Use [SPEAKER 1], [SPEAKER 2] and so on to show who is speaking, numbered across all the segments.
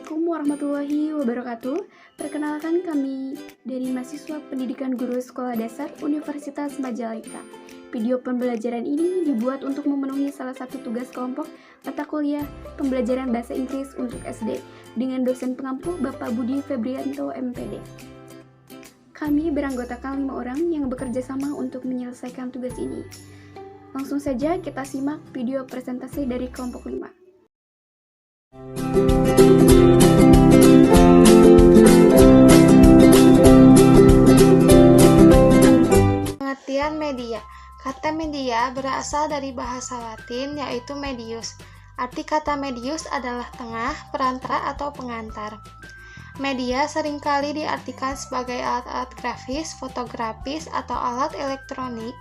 [SPEAKER 1] Assalamualaikum warahmatullahi wabarakatuh. Perkenalkan kami dari mahasiswa pendidikan guru sekolah dasar Universitas Majalengka. Video pembelajaran ini dibuat untuk memenuhi salah satu tugas kelompok mata kuliah pembelajaran bahasa Inggris untuk SD dengan dosen pengampu Bapak Budi Febrianto MPD. Kami beranggotakan 5 orang yang bekerja sama untuk menyelesaikan tugas ini. Langsung saja kita simak video presentasi dari kelompok 5.
[SPEAKER 2] Pengertian media. Kata media berasal dari bahasa Latin yaitu medius. Arti kata medius adalah tengah, perantara, atau pengantar. Media seringkali diartikan sebagai alat-alat grafis, fotografis, atau alat elektronik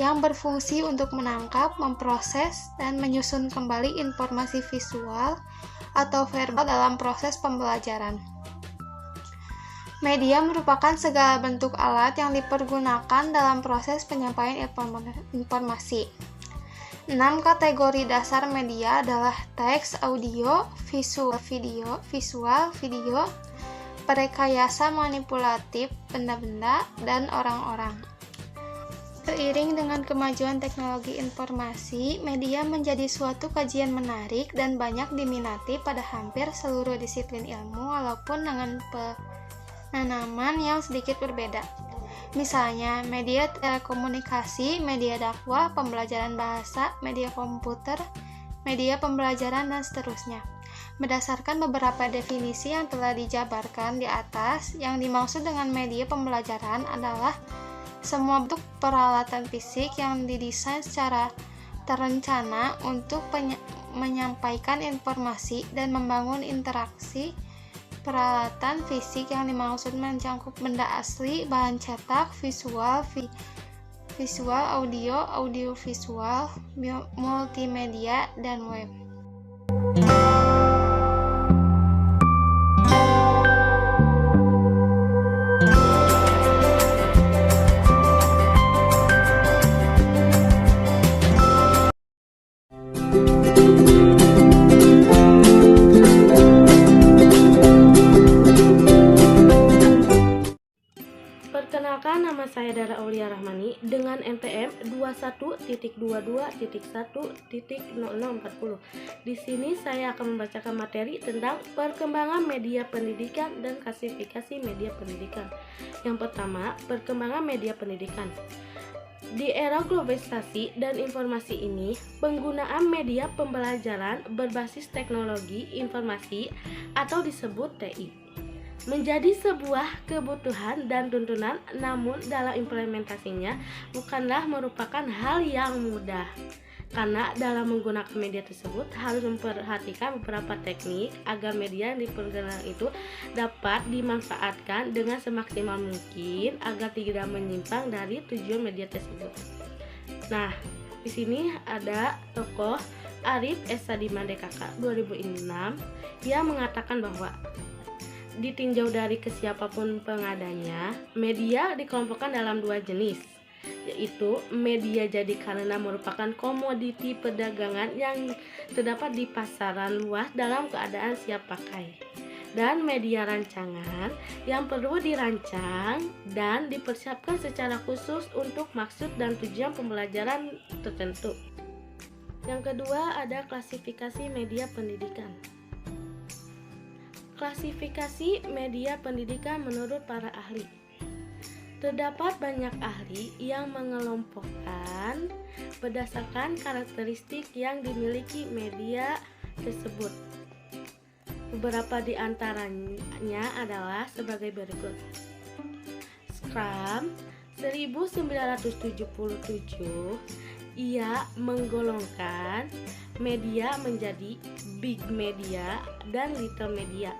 [SPEAKER 2] yang berfungsi untuk menangkap, memproses, dan menyusun kembali informasi visual atau verbal dalam proses pembelajaran. Media merupakan segala bentuk alat yang dipergunakan dalam proses penyampaian informasi. 6 kategori dasar media adalah teks, audio, visual video, perekayasa manipulatif, benda-benda, dan orang-orang. Seiring dengan kemajuan teknologi informasi, media menjadi suatu kajian menarik dan banyak diminati pada hampir seluruh disiplin ilmu walaupun dengan penanaman yang sedikit berbeda. Misalnya, media telekomunikasi, media dakwah, pembelajaran bahasa, media komputer, media pembelajaran, dan seterusnya. Berdasarkan beberapa definisi yang telah dijabarkan di atas, yang dimaksud dengan media pembelajaran adalah semua bentuk peralatan fisik yang didesain secara terencana untuk menyampaikan informasi dan membangun interaksi. Peralatan fisik yang dimaksud mencakup benda asli, bahan cetak, visual, audiovisual, multimedia, dan web.
[SPEAKER 3] Perkenalkan, nama saya Dara Aulia Rahmani dengan NPM 21.22.1.0040. Di sini saya akan membacakan materi tentang perkembangan media pendidikan dan klasifikasi media pendidikan. Yang pertama, perkembangan media pendidikan. Di era globalisasi dan informasi ini, penggunaan media pembelajaran berbasis teknologi informasi atau disebut TI menjadi sebuah kebutuhan dan tuntunan, namun dalam implementasinya bukanlah merupakan hal yang mudah. Karena dalam menggunakan media tersebut harus memperhatikan beberapa teknik agar media yang dipergunakan itu dapat dimanfaatkan dengan semaksimal mungkin agar tidak menyimpang dari tujuan media tersebut. Nah, di sini ada tokoh Arif Eshadiman DKK 2006 yang mengatakan bahwa ditinjau dari ke siapapun pengadanya, media dikelompokkan dalam 2 jenis, yaitu media jadi karena merupakan komoditi perdagangan yang terdapat di pasaran luas dalam keadaan siap pakai, dan media rancangan yang perlu dirancang dan dipersiapkan secara khusus untuk maksud dan tujuan pembelajaran tertentu. Yang kedua ada klasifikasi media pendidikan. Klasifikasi media pendidikan menurut para ahli. Terdapat banyak ahli yang mengelompokkan berdasarkan karakteristik yang dimiliki media tersebut. Beberapa di antaranya adalah sebagai berikut. Scrum 1977, ia menggolongkan media menjadi big media dan little media.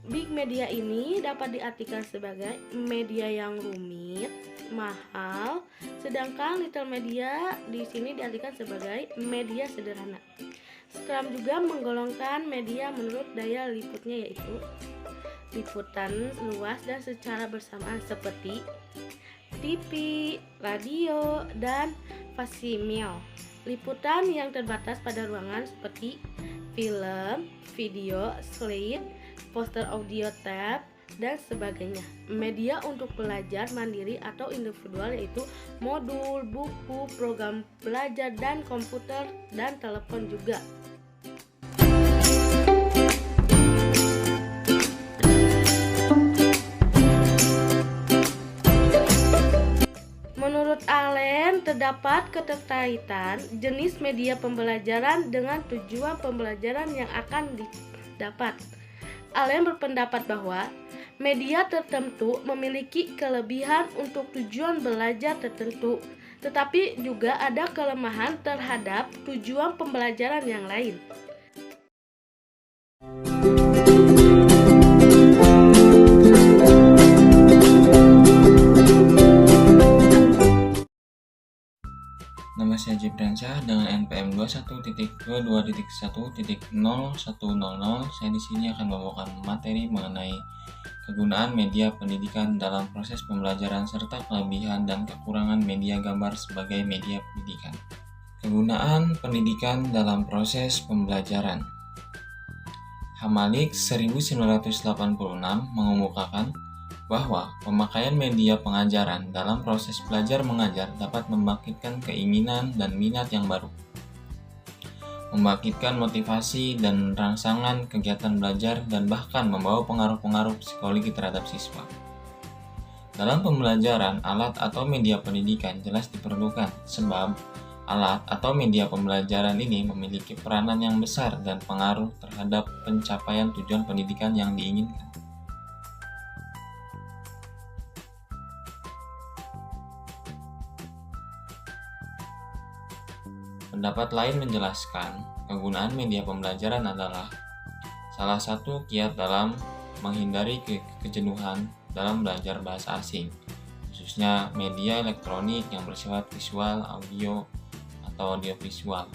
[SPEAKER 3] Big media ini dapat diartikan sebagai media yang rumit, mahal, sedangkan little media di sini diartikan sebagai media sederhana. Scrum juga menggolongkan media menurut daya liputnya, yaitu liputan luas dan secara bersamaan seperti TV, radio, dan faksimil. liputan yang terbatas pada ruangan seperti film, video, slide, poster audio tape, dan sebagainya. Media untuk belajar mandiri atau individual yaitu modul, buku, program belajar, dan komputer, dan telepon juga. Menurut Allen, terdapat keterkaitan jenis media pembelajaran dengan tujuan pembelajaran yang akan didapat. Allen berpendapat bahwa media tertentu memiliki kelebihan untuk tujuan belajar tertentu, tetapi juga ada kelemahan terhadap tujuan pembelajaran yang lain.
[SPEAKER 4] Nama saya Jibriansyah dengan NPM 21.22.1.0100. Saya di sini akan membawakan materi mengenai kegunaan media pendidikan dalam proses pembelajaran serta kelebihan dan kekurangan media gambar sebagai media pendidikan. Kegunaan pendidikan dalam proses pembelajaran. Hamalik 1986 mengemukakan bahwa pemakaian media pengajaran dalam proses belajar mengajar dapat membangkitkan keinginan dan minat yang baru, membangkitkan motivasi dan rangsangan kegiatan belajar, dan bahkan membawa pengaruh-pengaruh psikologi terhadap siswa. Dalam pembelajaran, alat atau media pendidikan jelas diperlukan, sebab alat atau media pembelajaran ini memiliki peranan yang besar dan pengaruh terhadap pencapaian tujuan pendidikan yang diinginkan. Pendapat lain menjelaskan, kegunaan media pembelajaran adalah salah satu kiat dalam menghindari kejenuhan dalam belajar bahasa asing, khususnya media elektronik yang bersifat visual, audio, atau audiovisual.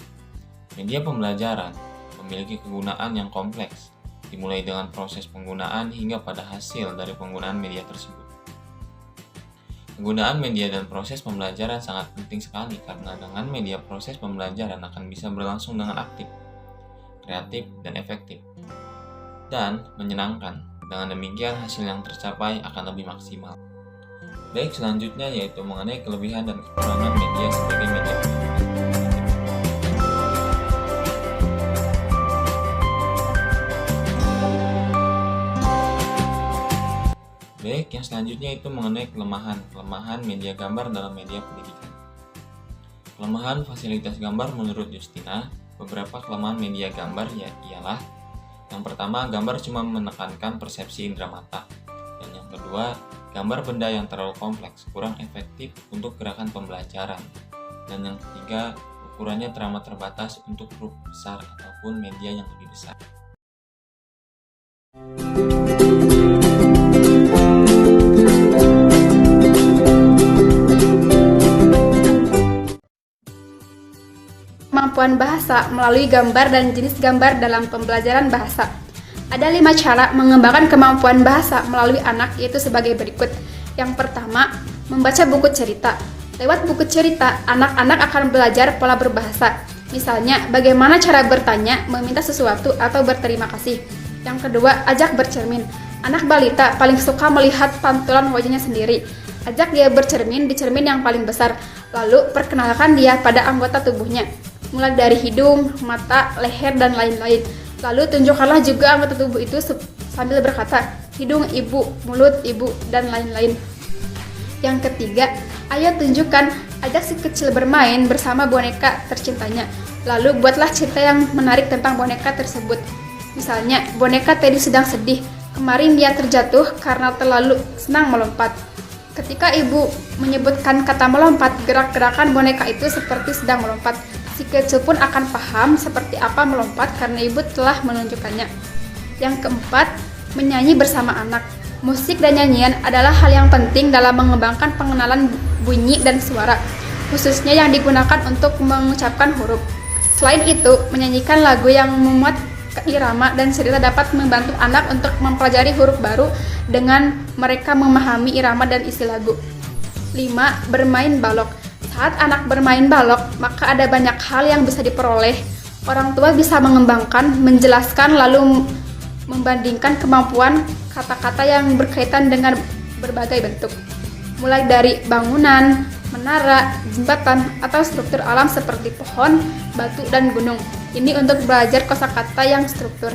[SPEAKER 4] Media pembelajaran memiliki kegunaan yang kompleks, dimulai dengan proses penggunaan hingga pada hasil dari penggunaan media tersebut. Penggunaan media dan proses pembelajaran sangat penting sekali karena dengan media proses pembelajaran akan bisa berlangsung dengan aktif, kreatif, dan efektif, dan menyenangkan. Dengan demikian hasil yang tercapai akan lebih maksimal. Baik, selanjutnya yaitu mengenai kelebihan dan kekurangan media sebagai media pendidikan. Baik, yang selanjutnya itu mengenai kelemahan media gambar dalam media pendidikan. Kelemahan fasilitas gambar menurut Justina, beberapa kelemahan media gambar ialah yang pertama, gambar cuma menekankan persepsi indera mata, dan yang kedua, gambar benda yang terlalu kompleks, kurang efektif untuk gerakan pembelajaran, dan yang ketiga, ukurannya teramat terbatas untuk huruf besar ataupun media yang lebih besar.
[SPEAKER 1] Kemampuan bahasa melalui gambar dan jenis gambar dalam pembelajaran bahasa. Ada 5 cara mengembangkan kemampuan bahasa melalui anak, yaitu sebagai berikut. Yang pertama, membaca buku cerita. Lewat buku cerita, anak-anak akan belajar pola berbahasa. Misalnya, bagaimana cara bertanya, meminta sesuatu, atau berterima kasih. Yang kedua, ajak bercermin. Anak balita paling suka melihat pantulan wajahnya sendiri. Ajak dia bercermin di cermin yang paling besar. Lalu, perkenalkan dia pada anggota tubuhnya, mulai dari hidung, mata, leher, dan lain-lain. Lalu tunjukkanlah juga anggota tubuh itu sambil berkata, hidung ibu, mulut ibu, dan lain-lain. Yang ketiga, ayo tunjukkan, ajak si kecil bermain bersama boneka tercintanya. Lalu buatlah cerita yang menarik tentang boneka tersebut. Misalnya, boneka Teddy sedang sedih. Kemarin dia terjatuh karena terlalu senang melompat. Ketika ibu menyebutkan kata melompat, gerak-gerakan boneka itu seperti sedang melompat. Si kecil pun akan paham seperti apa melompat karena ibu telah menunjukkannya. Yang keempat, menyanyi bersama anak. Musik dan nyanyian adalah hal yang penting dalam mengembangkan pengenalan bunyi dan suara, khususnya yang digunakan untuk mengucapkan huruf. Selain itu, menyanyikan lagu yang memuat irama dan cerita dapat membantu anak untuk mempelajari huruf baru dengan mereka memahami irama dan isi lagu. 5. Bermain balok.
[SPEAKER 5] Saat anak bermain balok, maka ada banyak hal yang bisa diperoleh. Orang tua bisa mengembangkan, menjelaskan, lalu membandingkan kemampuan kata-kata yang berkaitan dengan berbagai bentuk. Mulai dari bangunan, menara, jembatan, atau struktur alam seperti pohon, batu, dan gunung. Ini untuk belajar kosakata yang struktur.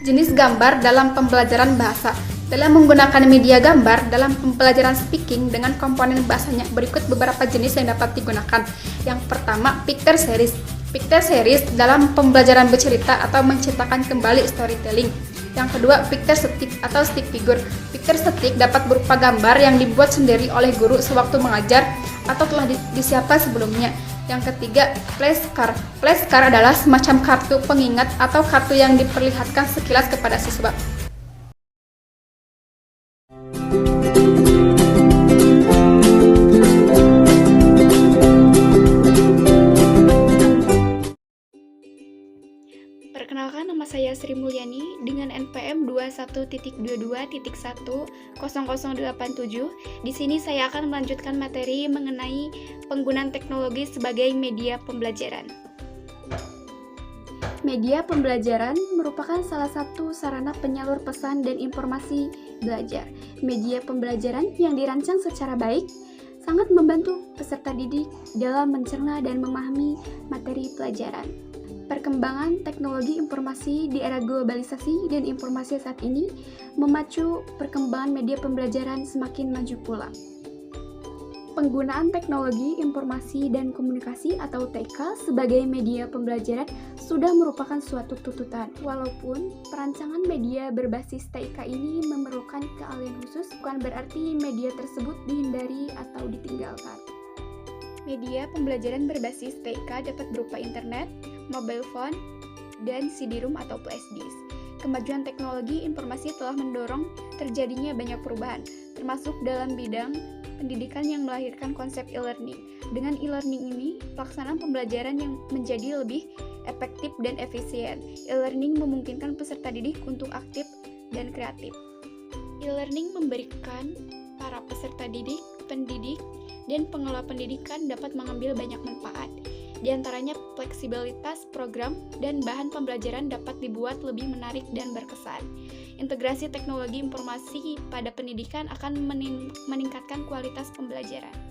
[SPEAKER 5] Jenis gambar dalam pembelajaran bahasa. Dalam menggunakan media gambar dalam pembelajaran speaking dengan komponen bahasanya, berikut beberapa jenis yang dapat digunakan. Yang pertama, picture series. Picture series dalam pembelajaran bercerita atau menceritakan kembali storytelling. Yang kedua, picture stick atau stick figure. Picture stick dapat berupa gambar yang dibuat sendiri oleh guru sewaktu mengajar atau telah disiapkan sebelumnya. Yang ketiga, flashcard. Flashcard adalah semacam kartu pengingat atau kartu yang diperlihatkan sekilas kepada siswa.
[SPEAKER 1] Perkenalkan, nama saya Sri Mulyani dengan NPM 21.22.1.0087. Di sini saya akan melanjutkan materi mengenai penggunaan teknologi sebagai media pembelajaran. Media pembelajaran merupakan salah satu sarana penyalur pesan dan informasi belajar. Media pembelajaran yang dirancang secara baik sangat membantu peserta didik dalam mencerna dan memahami materi pelajaran. Perkembangan teknologi informasi di era globalisasi dan informasi saat ini memacu perkembangan media pembelajaran semakin maju pula. Penggunaan teknologi informasi dan komunikasi atau TK sebagai media pembelajaran sudah merupakan suatu tuntutan. Walaupun perancangan media berbasis TK ini memerlukan keahlian khusus, bukan berarti media tersebut dihindari atau ditinggalkan. Media pembelajaran berbasis TK dapat berupa internet, mobile phone, dan CD-ROM atau flash disk. Kemajuan teknologi informasi telah mendorong terjadinya banyak perubahan, termasuk dalam bidang pendidikan yang melahirkan konsep e-learning. Dengan e-learning ini, pelaksanaan pembelajaran yang menjadi lebih efektif dan efisien. E-learning memungkinkan peserta didik untuk aktif dan kreatif. E-learning memberikan para peserta didik, pendidik, dan pengelola pendidikan dapat mengambil banyak manfaat. Di antaranya fleksibilitas program dan bahan pembelajaran dapat dibuat lebih menarik dan berkesan. Integrasi teknologi informasi pada pendidikan akan meningkatkan kualitas pembelajaran.